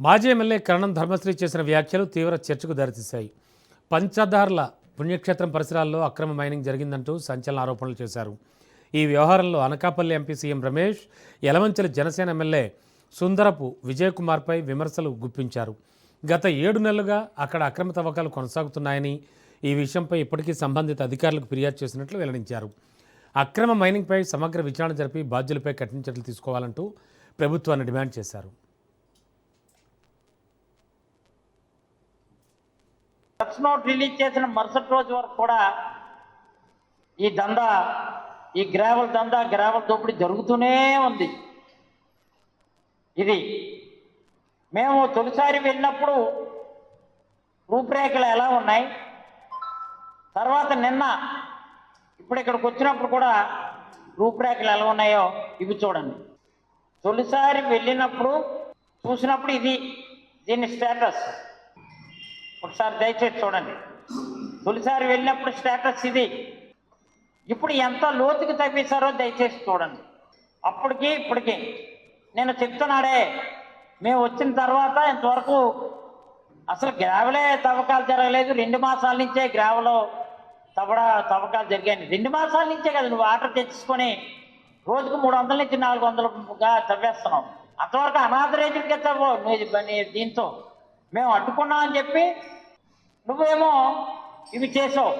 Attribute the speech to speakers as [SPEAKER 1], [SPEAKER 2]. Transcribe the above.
[SPEAKER 1] మాజీ ఎమ్మెల్యే కరణం ధర్మశ్రీ చేసిన వ్యాఖ్యలు తీవ్ర చర్చకు దారితీశాయి. పంచదార్ల పుణ్యక్షేత్రం పరిసరాల్లో అక్రమ మైనింగ్ జరిగిందంటూ సంచలన ఆరోపణలు చేశారు. ఈ వ్యవహారంలో అనకాపల్లి ఎంపీ సీఎం రమేష్, యలమంచిలి జనసేన ఎమ్మెల్యే సుందరపు విజయకుమార్పై విమర్శలు గుప్పించారు. గత 7 నెలలుగా అక్కడ అక్రమ తవ్వకాలు కొనసాగుతున్నాయని, ఈ విషయంపై ఇప్పటికీ సంబంధిత అధికారులకు ఫిర్యాదు చేసినట్లు వెల్లడించారు. అక్రమ మైనింగ్పై సమగ్ర విచారణ జరిపి బాధ్యులపై కఠిన చర్యలు తీసుకోవాలంటూ ప్రభుత్వాన్ని డిమాండ్ చేశారు.
[SPEAKER 2] ప్రెస్ నోట్ రిలీజ్ చేసిన మరుసటి రోజు వరకు కూడా ఈ దందా, ఈ గ్రావెల్ దందా, గ్రావెల్ దోపిడీ జరుగుతూనే ఉంది. ఇది మేము తొలిసారి వెళ్ళినప్పుడు రూపురేఖలు ఎలా ఉన్నాయి, తర్వాత నిన్న ఇప్పుడు ఇక్కడికి వచ్చినప్పుడు కూడా రూపురేఖలు ఎలా ఉన్నాయో ఇవి చూడండి. తొలిసారి వెళ్ళినప్పుడు చూసినప్పుడు ఇది దీని స్టేటస్ ఒకసారి దయచేసి చూడండి. తొలిసారి వెళ్ళినప్పుడు స్టేటస్ ఇది. ఇప్పుడు ఎంత లోతుకి తవ్వేశారో దయచేసి చూడండి. అప్పటికి ఇప్పటికి నేను చెప్తున్నాడే, మేము వచ్చిన తర్వాత ఇంతవరకు అసలు గ్రావెలే తవ్వకాలు జరగలేదు. 2 మాసాల నుంచే గ్రావెలో తవ్వకాలు జరిగాయి. 2 మాసాల నుంచే కదా నువ్వు ఆర్డర్ తెచ్చుకొని రోజుకు 300 నుంచి 400గా తవ్వేస్తున్నావు. అంతవరకు అనాథరేజులకే తవ్వవు నువ్వు. దీంతో మేము అడ్డుకున్నామని చెప్పి నువ్వేమో ఇవి చేసావు.